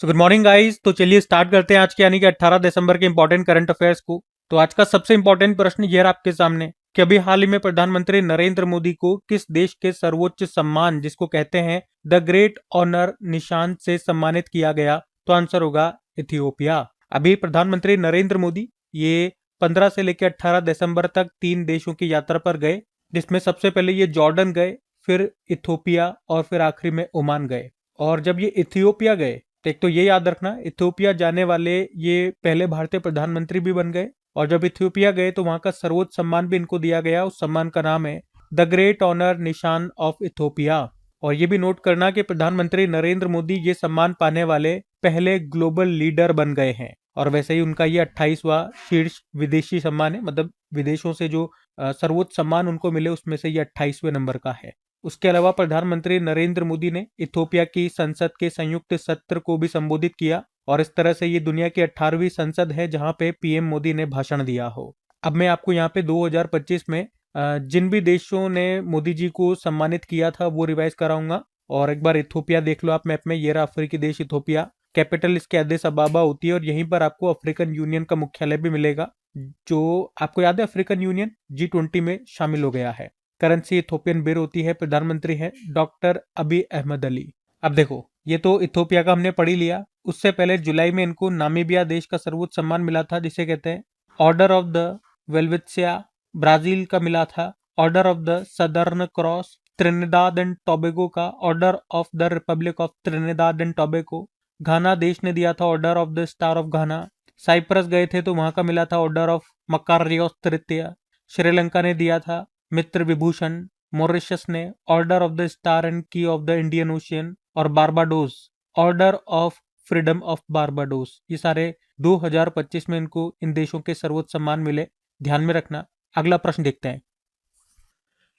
Good morning guys. तो चलिए start करते हैं आज के यानी कि 18 दिसंबर के इंपॉर्टेंट करंट अफेयर्स को। तो आज का सबसे इंपॉर्टेंट प्रश्न ये रहा आपके सामने कि अभी हाल ही में प्रधानमंत्री नरेंद्र मोदी को किस देश के सर्वोच्च सम्मान जिसको कहते हैं द ग्रेट ऑनर निशान से सम्मानित किया गया? तो आंसर होगा इथियोपिया। अभी प्रधानमंत्री नरेंद्र मोदी ये 15 से लेकर 18 दिसंबर तक 3 देशों की यात्रा पर गए, जिसमें सबसे पहले ये जॉर्डन गए, फिर इथियोपिया और फिर आखिरी में ओमान गए। और जब ये इथियोपिया गए, एक तो ये याद रखना, इथियोपिया जाने वाले ये पहले भारतीय प्रधानमंत्री भी बन गए। और जब इथियोपिया गए तो वहां का सर्वोच्च सम्मान भी इनको दिया गया। उस सम्मान का नाम है द ग्रेट ऑनर निशान ऑफ इथियोपिया। और ये भी नोट करना कि प्रधानमंत्री नरेंद्र मोदी ये सम्मान पाने वाले पहले ग्लोबल लीडर बन गए हैं। और वैसे ही उनका ये 28वां शीर्ष विदेशी सम्मान है, मतलब विदेशों से जो सर्वोच्च सम्मान उनको मिले उसमें से ये 28वें नंबर का है। उसके अलावा प्रधानमंत्री नरेंद्र मोदी ने इथियोपिया की संसद के संयुक्त सत्र को भी संबोधित किया। और इस तरह से ये दुनिया की 18वीं संसद है जहां पे पीएम मोदी ने भाषण दिया हो। अब मैं आपको यहाँ पे 2025 में जिन भी देशों ने मोदी जी को सम्मानित किया था वो रिवाइज कराऊंगा। और एक बार इथियोपिया देख लो आप मैप में, ये रहा अफ्रीकी देश इथियोपिया। कैपिटल इसके एडिस अबाबा होती है और यहीं पर आपको अफ्रीकन यूनियन का मुख्यालय भी मिलेगा, जो आपको याद है अफ्रीकन यूनियन G20 में शामिल हो गया है। करेंसी इथोपियन बिर होती है। प्रधानमंत्री है डॉक्टर अबी अहमद अली। अब देखो, ये तो इथोपिया का हमने पढ़ ही लिया। उससे पहले जुलाई में इनको नामीबिया देश का सर्वोच्च सम्मान मिला था जिसे कहते हैं order of the Welwitschia. Brazil का मिला था order of the Southern Cross. Trinidad and Tobago का order of the Republic of Trinidad and Tobago. Ghana देश ने दिया था order of the Star of Ghana. Cyprus गए थे तो वहां का मिला था ऑर्डर ऑफ मकारियोस तृतीय। श्रीलंका ने दिया था मित्र विभूषण। मॉरिशस ने order of the star and की ऑफ द इंडियन ओशियन। और Barbados order of freedom of Barbados. ये सारे 2025 में इनको इन देशों के सर्वोच्च सम्मान मिले, ध्यान में रखना। अगला प्रश्न देखते हैं।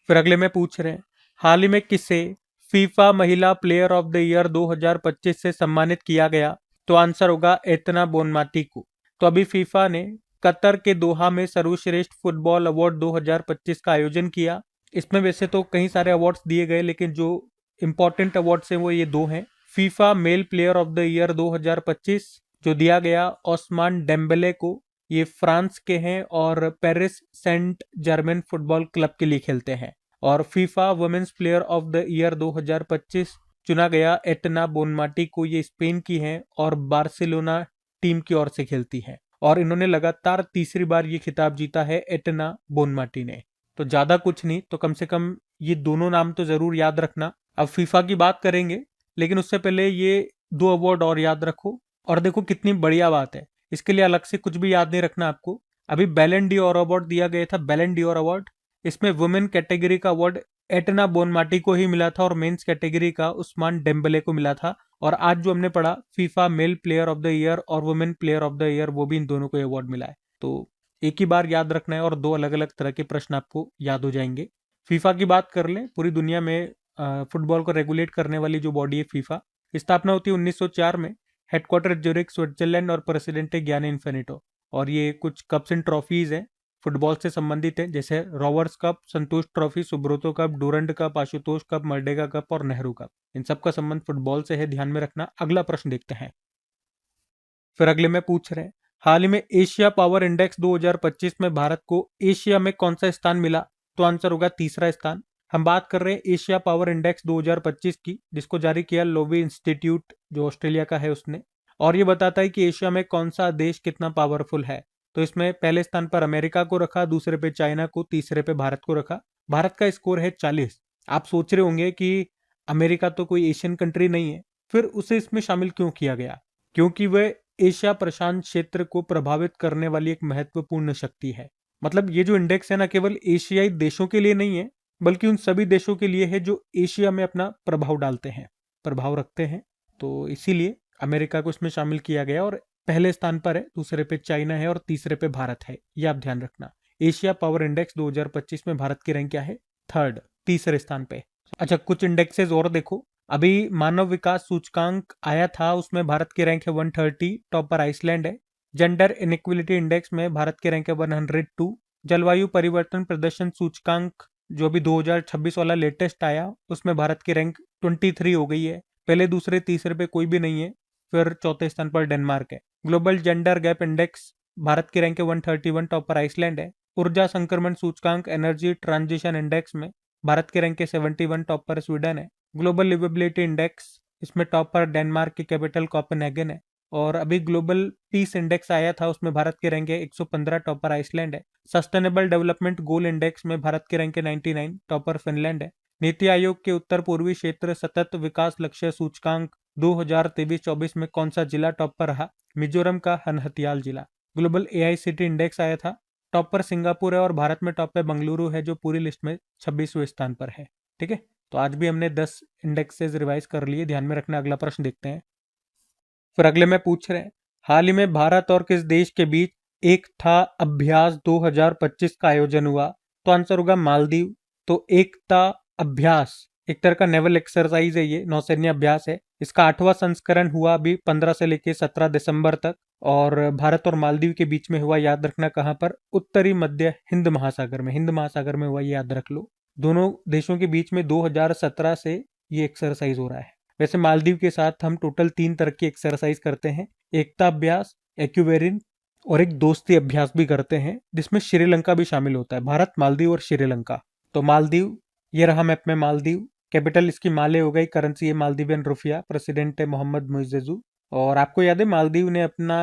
फिर अगले में पूछ रहे हैं हाल ही में किसे फीफा महिला प्लेयर ऑफ द ईयर 2025 से सम्मानित किया गया? तो आंसर होगा एतना बोनमाटी को। तो अभी फीफा ने कतर के दोहा में सर्वश्रेष्ठ फुटबॉल अवार्ड 2025 का आयोजन किया। इसमें वैसे तो कई सारे अवार्ड्स दिए गए, लेकिन जो इंपॉर्टेंट अवार्ड्स हैं वो ये दो हैं। FIFA male player of the year 2025 जो दिया गया ओस्मान डेम्बेले को, ये फ्रांस के हैं और Paris Saint Germain football club के लिए खेलते हैं। और FIFA women's player of the year 2025 चुना गया एटना बोनमाटी को। ये स्पेन की हैं और बार्सिलोना टीम की ओर से खेलती हैं। और इन्होंने लगातार तीसरी बार ये खिताब जीता है एटना बोनमाटी ने। तो ज्यादा कुछ नहीं तो कम से कम ये दोनों नाम तो जरूर याद रखना। अब फीफा की बात करेंगे, लेकिन उससे पहले ये दो अवार्ड और याद रखो। और देखो कितनी बढ़िया बात है, इसके लिए अलग से कुछ भी याद नहीं रखना आपको। अभी बैलन डी और अवार्ड दिया गया था, बैलन डी और अवार्ड। इसमें वुमेन कैटेगरी का अवार्ड एटना बोनमाटी को ही मिला था और मेंस कैटेगरी का उस्मान डेम्बले को मिला था। और आज जो हमने पढ़ा FIFA male player of the year और women player of the year, वो भी इन दोनों को अवार्ड मिला है। तो एक ही बार याद रखना है और दो अलग अलग तरह के प्रश्न आपको याद हो जाएंगे। फीफा की बात कर लें, पूरी दुनिया में फुटबॉल को रेगुलेट करने वाली जो बॉडी है फीफा, स्थापना होती है 1904 में। हेडक्वार्टर ज्यूरिख स्विट्जरलैंड और प्रेसिडेंट है गियानी इन्फेनिटो। और ये कुछ कप्स एंड ट्रॉफीज हैं फुटबॉल से संबंधित है, जैसे Rovers cup, Santosh trophy, Subroto cup, Durand cup, Ashutosh cup, Merdeka cup और नेहरू कप। इन सब का संबंध फुटबॉल से है, ध्यान में रखना। अगला प्रश्न देखते हैं। फिर अगले में पूछ रहे हैं हाल ही में एशिया पावर इंडेक्स 2025 में भारत को एशिया में कौन सा स्थान मिला? तो आंसर होगा तीसरा स्थान। हम बात कर रहे हैं एशिया पावर इंडेक्स 2025 की, जिसको जारी किया लोवी इंस्टीट्यूट जो ऑस्ट्रेलिया का है उसने। और ये बताता है कि एशिया में कौन सा देश कितना पावरफुल है। तो इसमें पहले स्थान पर अमेरिका को रखा, दूसरे पे चाइना को, तीसरे पे भारत को रखा। भारत का स्कोर है 40। आप सोच रहे होंगे कि अमेरिका तो कोई एशियन कंट्री नहीं है, फिर उसे इसमें शामिल क्यों किया गया? क्योंकि वह एशिया प्रशांत क्षेत्र को प्रभावित करने वाली एक महत्वपूर्ण शक्ति है। मतलब ये जो इंडेक्स है ना, केवल एशियाई देशों के लिए नहीं है, बल्कि उन सभी देशों के लिए है जो एशिया में अपना प्रभाव डालते हैं, प्रभाव रखते हैं। तो इसीलिए अमेरिका को इसमें शामिल किया गया। और पहले स्थान पर है, दूसरे पे चाइना है और तीसरे पे भारत है, ये आप ध्यान रखना। एशिया पावर इंडेक्स 2025 में भारत की रैंक क्या है? थर्ड, तीसरे स्थान पे। अच्छा, कुछ इंडेक्सेस और देखो। अभी मानव विकास सूचकांक आया था, उसमें भारत की रैंक है 130, टॉप पर आइसलैंड है। जेंडर इनइक्वलिटी इंडेक्स में भारत की रैंक है 102। जलवायु परिवर्तन प्रदर्शन सूचकांक जो अभी 2026 वाला लेटेस्ट आया, उसमें भारत की रैंक 23 हो गई है। पहले दूसरे तीसरे पे कोई भी नहीं है। फिर चौथे स्थान पर डेनमार्क है। Global gender gap index Bharat की रैंक है 131, टॉप पर आइसलैंड है। ऊर्जा संक्रमण सूचकांक एनर्जी ट्रांजिशन इंडेक्स में भारत की रैंक है 71, टॉप पर स्वीडन है। ग्लोबल लिवेबिलिटी इंडेक्स इसमें टॉप पर डेनमार्क की कैपिटल कोपेनहेगन है। और अभी ग्लोबल पीस इंडेक्स आया था, उसमें भारत की रैंक है 115, टॉप पर आइसलैंड है। सस्टेनेबल डेवलपमेंट गोल इंडेक्स में भारत की रैंक है 99, टॉप पर फिनलैंड है। नीति आयोग के उत्तर पूर्वी क्षेत्र सतत विकास लक्ष्य सूचकांक 2023-24 में कौन सा जिला टॉप पर रहा? मिजोरम का हनहतियाल जिला। ग्लोबल एआईसीटी इंडेक्स आया था, टॉप पर सिंगापुर है और भारत में टॉप पे बेंगलुरु है जो पूरी लिस्ट में 26वें स्थान पर है। ठीक है, तो आज भी हमने 10 इंडेक्सेस रिवाइज कर लिए, ध्यान में रखना। अगला प्रश्न देखते हैं। फिर अगले में पूछ रहे हैं, हाल ही में भारत और किस देश के बीच एकता अभ्यास 2025 का आयोजन हुआ? तो आंसर होगा मालदीव। तो एकता अभ्यास एक तरह का नेवल एक्सरसाइज है, ये नौसैन्य अभ्यास है। इसका 8वां संस्करण हुआ अभी 15 से लेकर 17 दिसंबर तक, और भारत और मालदीव के बीच में हुआ। याद रखना कहाँ पर? उत्तरी मध्य हिंद महासागर में, हिंद महासागर में हुआ, ये याद रख लो। दोनों देशों के बीच में 2017 से ये एक्सरसाइज हो रहा है। वैसे मालदीव के साथ हम टोटल 3 तरह की एक्सरसाइज करते हैं, एकता अभ्यास, एक्यूवेरिन और एक दोस्ती अभ्यास भी करते हैं, जिसमें श्रीलंका भी शामिल होता है। भारत, मालदीव और श्रीलंका। तो मालदीव, ये रहा मैप में मालदीव। कैपिटल इसकी माले हो गई, करेंसी है मालदीवियन रुपया, प्रेसिडेंट है मोहम्मद मुइज़्ज़ेज़ू। और आपको याद है मालदीव ने अपना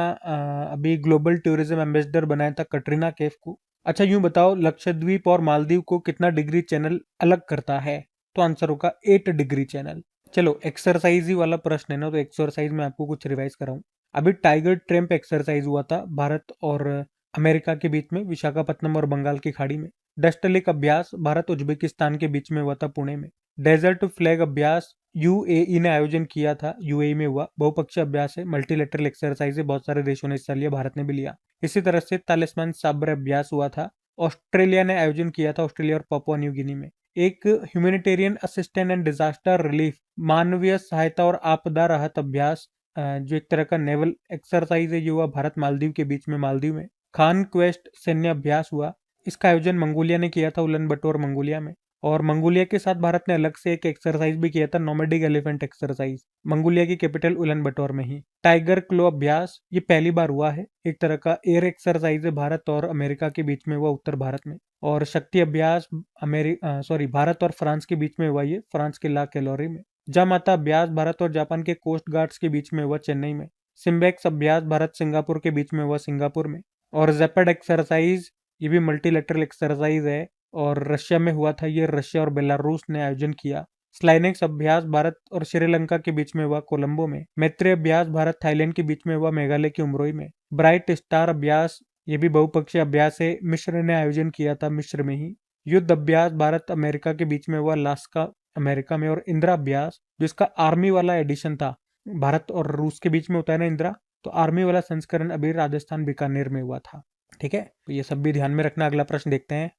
अभी ग्लोबल टूरिज्म एम्बेसडर बनाया था कटरीना कैफ को। अच्छा, यूं बताओ, लक्षद्वीप और मालदीव को कितना डिग्री चैनल अलग करता है? तो आंसर होगा 8 डिग्री चैनल। चलो, एक्सरसाइज ही वाला प्रश्न है ना, तो एक्सरसाइज में आपको कुछ रिवाइज कराऊं। अभी टाइगर ट्रैम्प एक्सरसाइज हुआ था भारत और अमेरिका के बीच में, विशाखापत्तनम और बंगाल की खाड़ी में। डस्टलिक अभ्यास भारत उज्बेकिस्तान के बीच में हुआ था पुणे में। डेजर्ट फ्लैग अभ्यास यूएई ने आयोजन किया था, यूएई में हुआ। बहुपक्षीय अभ्यास है, मल्टीलेटरल एक्सरसाइज है, बहुत सारे देशों ने हिस्सा लिया, भारत ने भी लिया। इसी तरह से तालिस्मान साबर अभ्यास हुआ था, ऑस्ट्रेलिया ने आयोजन किया था, ऑस्ट्रेलिया और पापुआ न्यू गिनी में। एक humanitarian assistant and disaster relief, मानवीय सहायता और आपदा राहत अभ्यास, जो एक तरह का नेवल एक्सरसाइज है, ये हुआ भारत मालदीव के बीच में, मालदीव में। खान क्वेस्ट सैन्य अभ्यास हुआ, इसका आयोजन मंगोलिया ने किया था, उलन बटोर मंगोलिया में। और मंगोलिया के साथ भारत ने अलग से एक एक्सरसाइज भी किया था, नोमैडिक एलिफेंट एक्सरसाइज, मंगोलिया की कैपिटल उलन बटोर में ही। टाइगर क्लो अभ्यास, ये पहली बार हुआ है, एक तरह का एयर एक्सरसाइज है, भारत और अमेरिका के बीच में हुआ, उत्तर भारत में। और शक्ति अभ्यास भारत और फ्रांस के बीच में हुआ, ये फ्रांस के ला कैलोरी में। जामाता अभ्यास भारत और जापान के कोस्ट गार्ड्स के बीच में हुआ, चेन्नई में। सिम्बेक्स अभ्यास भारत सिंगापुर के बीच में हुआ, सिंगापुर में। और जेपड एक्सरसाइज, ये भी मल्टीलेटरल एक्सरसाइज है और रशिया में हुआ था, ये रशिया और बेलारूस ने आयोजन किया। स्लाइनेक्स अभ्यास भारत और श्रीलंका के बीच में हुआ, कोलंबो में। मैत्री अभ्यास भारत थाईलैंड के बीच में हुआ, मेघालय के उमरोई में। ब्राइट स्टार अभ्यास, ये भी बहुपक्षीय अभ्यास है, मिस्र ने आयोजन किया था, मिस्र में ही। युद्ध अभ्यास भारत अमेरिका के बीच में हुआ, लास्का अमेरिका में। और इंदिरा अभ्यास, जिसका आर्मी वाला एडिशन था, भारत और रूस के बीच में होता है ना इंदिरा, तो आर्मी वाला संस्करण अभी राजस्थान बीकानेर में हुआ था। ठीक है, तो ये सब भी ध्यान में रखना। अगला प्रश्न देखते हैं।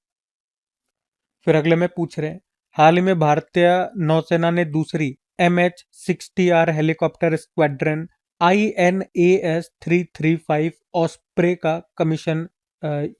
फिर अगले में पूछ रहे हैं, हाल ही में भारतीय नौसेना ने दूसरी MH-60R helicopter squadron INAS 335 osprey का कमीशन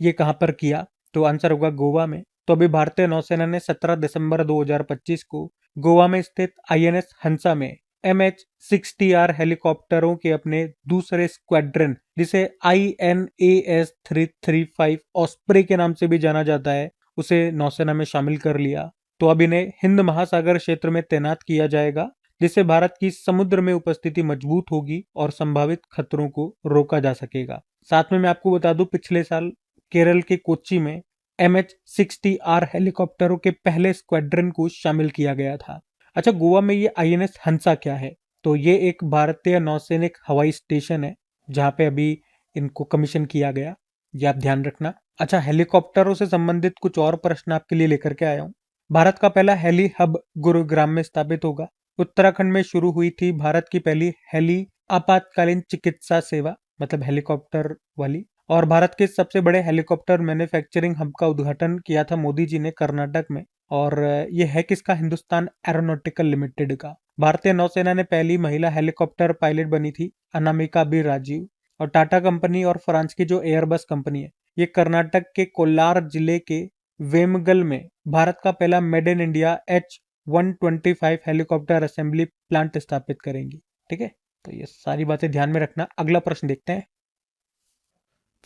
ये कहां पर किया? तो आंसर होगा गोवा में। तो अभी भारतीय नौसेना ने 17 दिसंबर 2025 को गोवा में स्थित INS हंसा में MH-60R हेलीकॉप्टरों के अपने दूसरे स्क्वाड्रन, जिसे INAS 335 ऑस्प्रे के नाम से भी जाना जाता है, उसे नौसेना में शामिल कर लिया। तो अब इन्हें हिंद महासागर क्षेत्र में तैनात किया जाएगा, जिससे भारत की समुद्र में उपस्थिति मजबूत होगी और संभावित खतरों को रोका जा सकेगा। साथ में मैं आपको बता दूं, पिछले साल केरल के कोच्चि में MH-60R हेलीकॉप्टरों के पहले स्क्वाड्रन को शामिल किया गया था। अच्छा, गोवा में ये INS हंसा क्या है? तो ये एक भारतीय नौसैनिक हवाई स्टेशन है, जहां पे अभी इनको कमीशन किया गया, ये आप ध्यान रखना। अच्छा, हेलीकॉप्टरों से संबंधित कुछ और प्रश्न आपके लिए लेकर के आया हूँ। भारत का पहला हेली हब गुरुग्राम में स्थापित होगा। उत्तराखंड में शुरू हुई थी भारत की पहली हेली आपातकालीन चिकित्सा सेवा, मतलब हेलीकॉप्टर वाली। और भारत के सबसे बड़े हेलीकॉप्टर मैन्युफैक्चरिंग हब का उद्घाटन किया था मोदी जी ने कर्नाटक में। और ये है किसका? हिंदुस्तान एरोनॉटिकल लिमिटेड का। भारतीय नौसेना ने पहली महिला हेलीकॉप्टर पायलट बनी थी, अनामिका बी राजीव। और टाटा कंपनी और फ्रांस की जो एयरबस कंपनी है, ये कर्नाटक के कोलार जिले के वेमगल में भारत का पहला made in India H-125 helicopter assembly plant स्थापित करेंगी। ठीक है, तो ये सारी बातें ध्यान में रखना। अगला प्रश्न देखते हैं।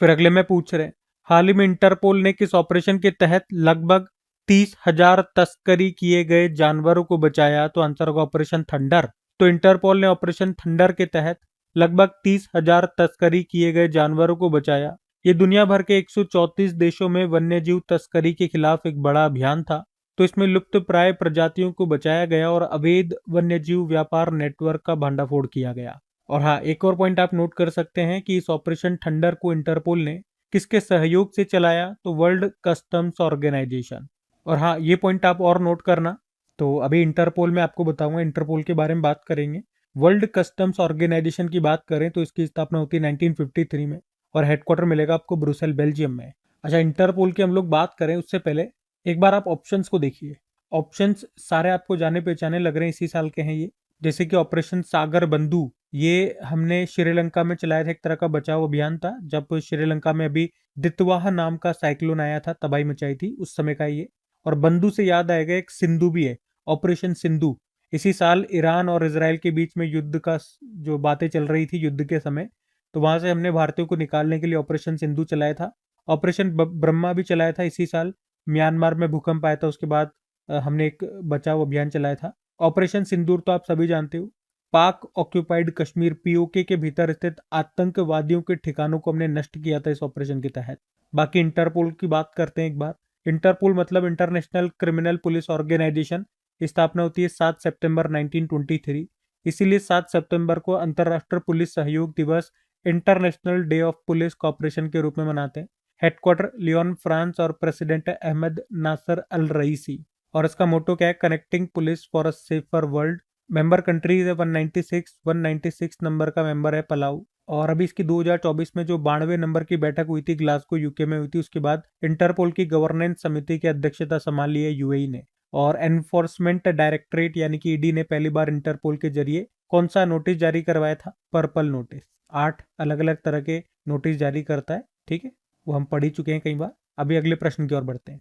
फिर अगले में पूछ रहे हैं, हाल ही में इंटरपोल ने किस ऑपरेशन के तहत लगभग 30,000 तस्करी किए गए जानवरों को बचाया? तो आंसर होगा ऑपरेशन थंडर। तो इंटरपोल ने ऑपरेशन थंडर के तहत लगभग 30,000 तस्करी किए गए जानवरों को बचाया। ये दुनिया भर के 134 देशों में वन्यजीव तस्करी के खिलाफ एक बड़ा अभियान था। तो इसमें लुप्त प्राय प्रजातियों को बचाया गया और अवैध वन्यजीव व्यापार नेटवर्क का भंडाफोड़ किया गया। और हाँ, एक और पॉइंट आप नोट कर सकते हैं कि इस ऑपरेशन थंडर को इंटरपोल ने किसके सहयोग से चलाया? तो वर्ल्ड कस्टम्स ऑर्गेनाइजेशन। और हाँ, ये पॉइंट आप और नोट करना। तो अभी इंटरपोल में आपको बताऊंगा, इंटरपोल के बारे में बात करेंगे। वर्ल्ड कस्टम्स ऑर्गेनाइजेशन की बात करें तो इसकी स्थापना होती है 1953 में और हेडक्वार्टर मिलेगा आपको ब्रुसेल, बेल्जियम में। अच्छा, इंटरपोल की हम लोग बात करें उससे पहले एक बार आप ऑप्शंस को देखिए। ऑप्शंस सारे आपको जाने पहचाने लग रहे हैं, इसी साल के हैं ये। जैसे कि ऑपरेशन सागर बंधु, ये हमने श्रीलंका में चलाया था, एक तरह का बचाव अभियान था जब श्रीलंका में अभी दितवाह नाम का साइक्लोन आया था, तबाही मचाई थी, उस समय का ये। और बंधु से याद आएगा एक सिंधु भी है, ऑपरेशन सिंधु। इसी साल ईरान और इसराइल के बीच में युद्ध का जो बातें चल रही थी युद्ध के समय, तो वहां से हमने भारतीयों को निकालने के लिए ऑपरेशन सिंधु चलाया था। ऑपरेशन ब्रह्मा भी चलाया था इसी साल, म्यांमार में भूकंप आया था उसके बाद हमने एक बचाव अभियान चलाया था। ऑपरेशन सिंदूर तो आप सभी जानते हो, पाक ऑक्यूपाइड कश्मीर पीओके के भीतर स्थित आतंकवादियों के ठिकानों को हमने नष्ट किया था इस ऑपरेशन के तहत। बाकी इंटरपोल की बात करते हैं एक बार। इंटरपोल मतलब इंटरनेशनल क्रिमिनल पुलिस ऑर्गेनाइजेशन। स्थापना होती है 7 सितंबर 1923। इसीलिए 7 सितंबर को अंतर्राष्ट्रीय पुलिस सहयोग दिवस, international day of police cooperation के रूप में मनाते हैं। हेडक्वार्टर लियोन, फ्रांस और president Ahmed Naser Al Raisi. और इसका मोटो क्या है? Connecting police for a safer world. Member countries है 196 नंबर का मेंबर है पलाऊ। और अभी इसकी 2024 में जो 92 नंबर की बैठक हुई थी ग्लासगो यूके में हुई थी, उसके बाद इंटरपोल की गवर्नेंस समिति की अध्यक्षता संभाली है यूएई ने। और एनफोर्समेंट डायरेक्टरेट यानी कि ईडी ने पहली बार इंटरपोल के जरिए कौन सा नोटिस जारी करवाया था? Purple notice. 8 अलग अलग तरह के नोटिस जारी करता है, ठीक है, वो हम पढ़ ही चुके हैं कई बार। अभी अगले प्रश्न की ओर बढ़ते हैं।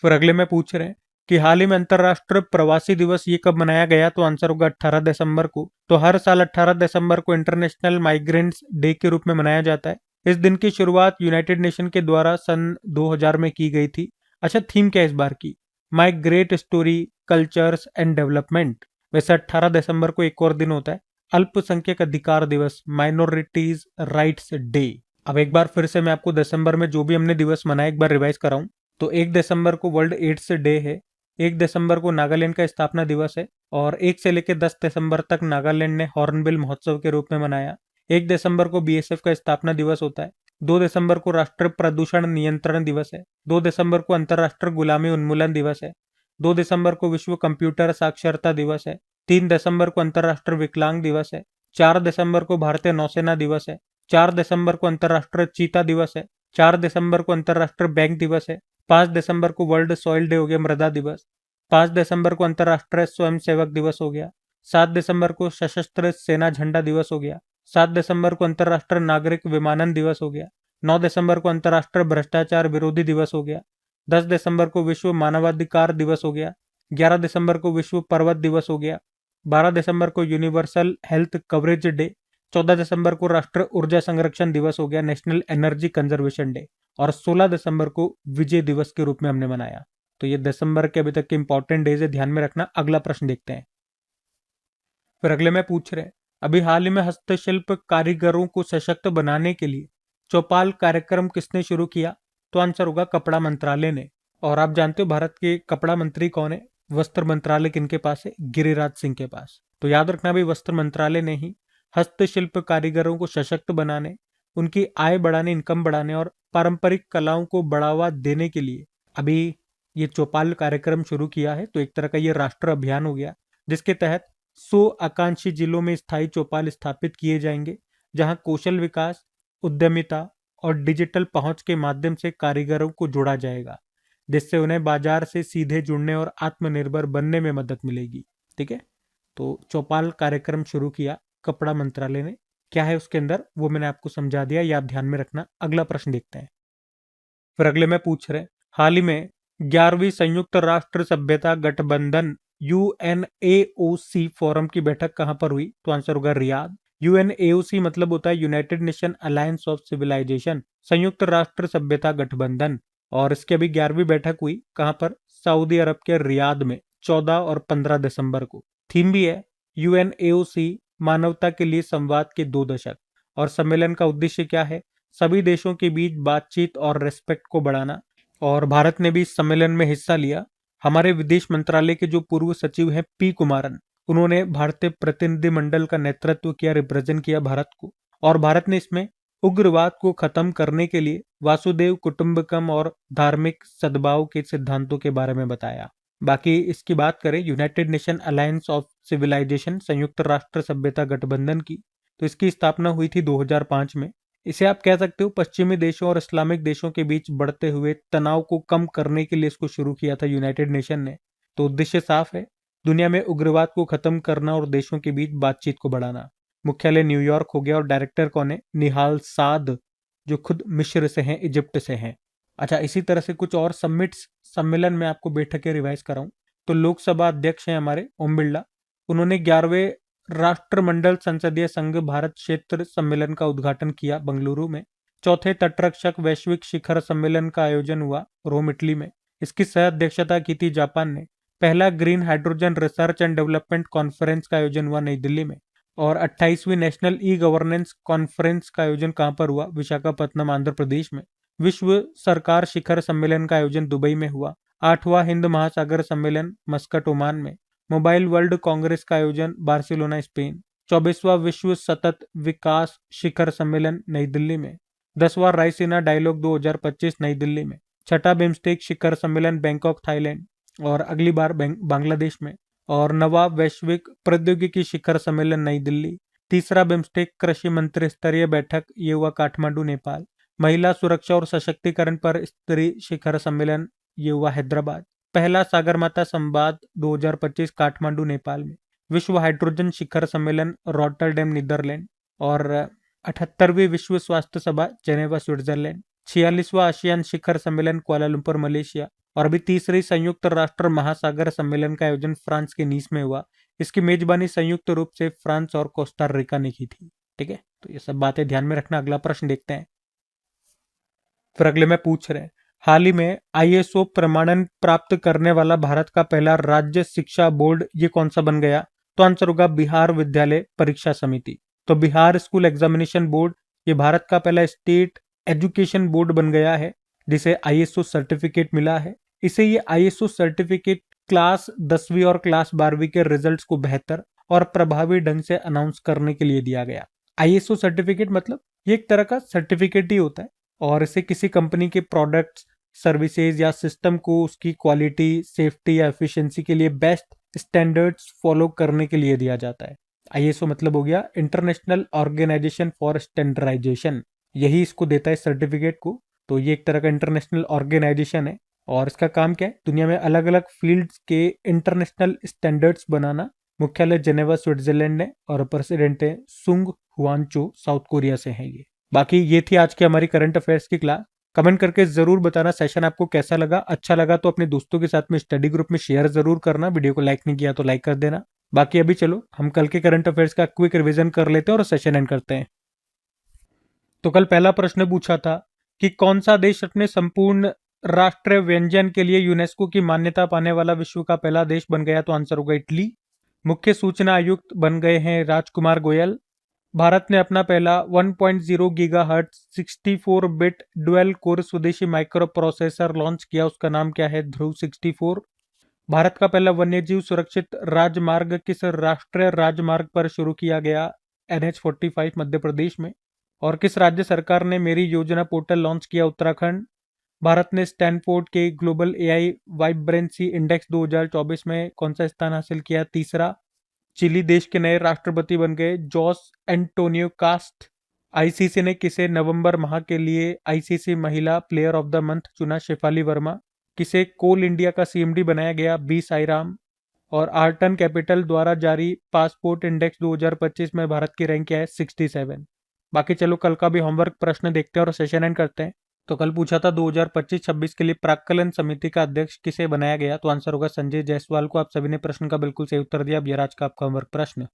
फिर अगले में पूछ रहे हैं कि हाल ही में अंतर्राष्ट्रीय प्रवासी दिवस ये कब मनाया गया? तो आंसर होगा 18 दिसंबर को। तो हर साल 18 दिसंबर को इंटरनेशनल माइग्रेंट्स डे के रूप में मनाया जाता है। इस दिन की शुरुआत यूनाइटेड नेशन के द्वारा सन 2000 में की गई थी। अच्छा, थीम क्या है इस बार की? My great story, cultures and development. वैसे 18 दिसंबर को एक और दिन होता है, अल्पसंख्यक अधिकार दिवस, माइनॉरिटीज राइट्स डे। अब एक बार फिर से मैं आपको दिसंबर में जो भी हमने दिवस मनाए एक बार रिवाइज कराऊं। तो 1 दिसंबर को वर्ल्ड एड्स डे है, 1 दिसंबर को नागालैंड का स्थापना दिवस है और 1 से लेकर 10 दिसंबर तक नागालैंड ने हॉर्नबिल महोत्सव के रूप में मनाया। 1 दिसंबर को बीएसएफ का स्थापना दिवस होता है। 2 दिसंबर को राष्ट्रीय प्रदूषण नियंत्रण दिवस है। 2 दिसंबर को अंतर्राष्ट्रीय गुलामी उन्मूलन दिवस है। 2 दिसंबर को विश्व कंप्यूटर साक्षरता दिवस है। 3 दिसंबर को अंतर्राष्ट्रीय विकलांग दिवस है। 4 दिसंबर को भारतीय नौसेना दिवस है। 4 दिसंबर को अंतर्राष्ट्रीय चीता दिवस है। 4 दिसंबर को अंतर्राष्ट्रीय बैंक दिवस है। 5 दिसंबर को वर्ल्ड सॉइल डे हो गया, मृदा दिवस। 5 दिसंबर को अंतर्राष्ट्रीय स्वयंसेवक दिवस हो गया। 7 दिसंबर को सशस्त्र सेना झंडा दिवस हो गया। 7 दिसंबर को अंतर्राष्ट्रीय नागरिक विमानन दिवस हो गया। 9 दिसंबर को अंतर्राष्ट्रीय भ्रष्टाचार विरोधी दिवस हो गया। 10 दिसंबर को विश्व मानवाधिकार दिवस हो गया। 11 दिसंबर को विश्व पर्वत दिवस हो गया। 12 दिसंबर को यूनिवर्सल हेल्थ कवरेज डे। 14 दिसंबर को राष्ट्रीय ऊर्जा संरक्षण दिवस हो गया, नेशनल एनर्जी कंजर्वेशन डे। और 16 दिसंबर को विजय दिवस के रूप में हमने मनाया। तो ये दिसंबर के अभी तक के इंपॉर्टेंट डेज है, ध्यान में रखना। अगला प्रश्न देखते हैं। फिर अगले में पूछ रहे हैं, अभी हाल ही में हस्तशिल्प कारीगरों को सशक्त बनाने के लिए चौपाल कार्यक्रम किसने शुरू किया? तो आंसर होगा कपड़ा मंत्रालय ने। और आप जानते हो भारत के कपड़ा मंत्री कौन है? वस्त्र मंत्रालय किनके पास है? गिरिराज सिंह के पास। तो याद रखना भाई, वस्त्र मंत्रालय ने ही हस्तशिल्प कारीगरों को सशक्त बनाने, उनकी आय बढ़ाने, इनकम बढ़ाने और पारंपरिक कलाओं को बढ़ावा देने के लिए अभी ये चौपाल कार्यक्रम शुरू किया है। तो एक तरह का ये राष्ट्रीय अभियान हो गया, जिसके तहत 100 आकांक्षी जिलों में स्थायी चौपाल स्थापित किए जाएंगे, जहां कौशल विकास, उद्यमिता और डिजिटल पहुंच के माध्यम से कारीगरों को जोड़ा जाएगा, जिससे उन्हें बाजार से सीधे जुड़ने और आत्मनिर्भर बनने में मदद मिलेगी। ठीक है, तो चौपाल कार्यक्रम शुरू किया कपड़ा मंत्रालय ने। क्या है उसके अंदर वो मैंने आपको समझा दिया, ये आप ध्यान में रखना। अगला प्रश्न देखते हैं। फिर अगले में पूछ रहे, हाल ही में 11वीं संयुक्त राष्ट्र सभ्यता गठबंधन यूएनएओसी फोरम की बैठक कहां पर हुई? तो आंसर होगा रियाद। यूएनएओसी मतलब होता है United Nation Alliance of Civilisation, संयुक्त राष्ट्र सभ्यता गठबंधन। और इसकी अभी 11वीं बैठक हुई कहां पर? सऊदी अरब के रियाद में 14 और 15 दिसंबर को। थीम भी है यूएनएओसी मानवता के लिए संवाद के 2 दशक। और सम्मेलन का उद्देश्य क्या है? सभी देशों के बीच बातचीत और रेस्पेक्ट को बढ़ाना। और भारत ने भी इस सम्मेलन में हिस्सा लिया। हमारे विदेश मंत्रालय के जो पूर्व सचिव हैं पी कुमारन, उन्होंने भारतीय प्रतिनिधिमंडल का नेतृत्व किया, रिप्रेजेंट किया भारत को। और भारत ने इसमें उग्रवाद को खत्म करने के लिए वासुदेव कुटुंबकम और धार्मिक सद्भाव के सिद्धांतों के बारे में बताया। बाकी इसकी बात करें United Nation Alliance of Civilisation, संयुक्त राष्ट्र सभ्यता गठबंधन की, तो इसकी स्थापना हुई थी 2005 में। इसे आप कह सकते हो पश्चिमी देशों और इस्लामिक देशों के बीच बढ़ते हुए तनाव को कम करने के लिए इसको शुरू किया था यूनाइटेड नेशन ने। तो उद्देश्य साफ है, दुनिया में उग्रवाद को खत्म करना और देशों के बीच बातचीत को बढ़ाना। मुख्यालय न्यूयॉर्क हो गया और डायरेक्टर कौन है? निहाल साद, जो खुद मिस्र से हैं, इजिप्ट से हैं। अच्छा, इसी तरह से कुछ और समिट्स सम्मेलन में आपको बैठकें रिवाइज कराऊं तो लोकसभा अध्यक्ष हैं हमारे ओम बिरला, उन्होंने 11वें राष्ट्रमंडल संसदीय संघ भारत क्षेत्र सम्मेलन का उद्घाटन किया बेंगलुरु में। चौथे तटरक्षक वैश्विक शिखर सम्मेलन का आयोजन हुआ रोम, इटली में। इसकी सह अध्यक्षता की थी जापान ने। पहला green hydrogen research and development conference का आयोजन हुआ नई दिल्ली में। और 28वीं नेशनल ई गवर्नेंस कॉन्फ्रेंस का आयोजन कहां पर हुआ? विशाखापत्तनम, आंध्र प्रदेश में। विश्व सरकार शिखर सम्मेलन का आयोजन दुबई में हुआ। 8वां हिंद महासागर सम्मेलन मस्कट, ओमान में। मोबाइल वर्ल्ड कांग्रेस का आयोजन बार्सिलोना, स्पेन। 24वां विश्व सतत विकास शिखर सम्मेलन नई दिल्ली में। 10वां रायसीना डायलॉग 2025 नई दिल्ली में। 6ठा बिम्स्टेक शिखर सम्मेलन बैंकॉक, थाईलैंड और अगली बार बांग्लादेश में। और 9वां वैश्विक प्रौद्योगिकी शिखर सम्मेलन नई दिल्ली। 3रा बिम्स्टेक कृषि मंत्री स्तरीय बैठक, ये हुआ काठमांडू, नेपाल। महिला सुरक्षा और सशक्तिकरण पर स्तरीय शिखर सम्मेलन, ये हुआ हैदराबाद। पहला सागरमाता संवाद 2025 काठमांडू, नेपाल में। विश्व हाइड्रोजन शिखर सम्मेलन रॉटरडैम, नीदरलैंड। और 78वीं विश्व स्वास्थ्य सभा जेनेवा, स्विट्जरलैंड। 46वां आसियान शिखर सम्मेलन कुआलालंपुर, मलेशिया। और अभी 3री संयुक्त राष्ट्र महासागर सम्मेलन का आयोजन फ्रांस के नीस में हुआ। इसकी मेजबानी संयुक्त रूप से फ्रांस और कोस्टा रिका ने की थी। ठीक है, तो ये सब बातें ध्यान में रखना। अगला प्रश्न देखते हैं। फिर अगले में पूछ रहे हैं, हाल ही में आईएसओ प्रमाणन प्राप्त करने वाला भारत का पहला राज्य शिक्षा बोर्ड ये कौन सा बन गया? तो आंसर होगा बिहार विद्यालय परीक्षा समिति। तो बिहार स्कूल एग्जामिनेशन बोर्ड ये भारत का पहला स्टेट एजुकेशन बोर्ड बन गया है जिसे आईएसओ सर्टिफिकेट मिला है। इसे ये आईएसओ सर्टिफिकेट क्लास 10वीं और क्लास 12वीं के रिजल्ट्स को बेहतर और प्रभावी ढंग से अनाउंस करने के लिए दिया गया। आईएसओ सर्टिफिकेट मतलब ये एक तरह का सर्टिफिकेट ही होता है और इसे किसी कंपनी के प्रोडक्ट्स, सर्विसेज या सिस्टम को उसकी क्वालिटी, सेफ्टी या एफिशिएंसी के लिए बेस्ट स्टैंडर्ड्स फॉलो करने के लिए दिया जाता है। आईएसओ मतलब हो गया इंटरनेशनल ऑर्गेनाइजेशन फॉर स्टैंडर्डाइजेशन, यही इसको देता है सर्टिफिकेट को। तो ये एक तरह का इंटरनेशनल ऑर्गेनाइजेशन है और इसका काम क्या है? दुनिया में अलग अलग फील्ड्स के इंटरनेशनल स्टैंडर्ड्स बनाना। मुख्यालय जेनेवा, स्विट्जरलैंड है और प्रेसिडेंट है सुंग हुआनचो, साउथ कोरिया से है ये। बाकी ये थी आज की हमारी करंट अफेयर्स की क्लास। कमेंट करके जरूर बताना सेशन आपको कैसा लगा। अच्छा लगा तो अपने दोस्तों के साथ में स्टडी ग्रुप में शेयर जरूर करना। वीडियो को लाइक नहीं किया तो लाइक कर देना। बाकी अभी चलो हम कल के करंट अफेयर्स का क्विक रिवीजन कर लेते हैं और सेशन एंड करते हैं। तो कल पहला प्रश्न पूछा था कि कौन सा देश अपने संपूर्ण राष्ट्रीय व्यंजन के लिए यूनेस्को की मान्यता पाने वाला विश्व का पहला देश बन गया? तो आंसर होगा इटली। मुख्य सूचना आयुक्त बन गए हैं राजकुमार गोयल। भारत ने अपना पहला 1.0 गीगाहर्ट्ज 64 बिट डुअल कोर स्वदेशी माइक्रो प्रोसेसर लॉन्च किया। उसका नाम क्या है? ध्रुव 64। भारत का पहला वन्यजीव सुरक्षित राजमार्ग किस राष्ट्रीय राजमार्ग पर शुरू किया गया? NH45 मध्य प्रदेश में। और किस राज्य सरकार ने मेरी योजना पोर्टल लॉन्च किया? उत्तराखंड। भारत ने स्टैनफोर्ड के ग्लोबल एआई वाइब्रेंसी इंडेक्स 2024 में कौन सा स्थान हासिल किया? तीसरा। चिली देश के नए राष्ट्रपति बन गए जोस एंटोनियो कास्ट। आईसीसी ने किसे नवंबर माह के लिए आईसीसी महिला प्लेयर ऑफ द मंथ चुना? शेफाली वर्मा। किसे कोल इंडिया का सीएमडी बनाया गया? बी साईराम। और आर्टन कैपिटल द्वारा जारी पासपोर्ट इंडेक्स 2025 में भारत की रैंक क्या है? 67। बाकी चलो कल का भी होमवर्क प्रश्न देखते हैं और सेशन एंड करते हैं। तो कल पूछा था 2025-26 के लिए प्राक्कलन समिति का अध्यक्ष किसे बनाया गया, तो आंसर होगा संजय जायसवाल को। आप सभी ने प्रश्न का बिल्कुल सही उत्तर दिया। अब ये आज का आपका होमवर्क प्रश्न।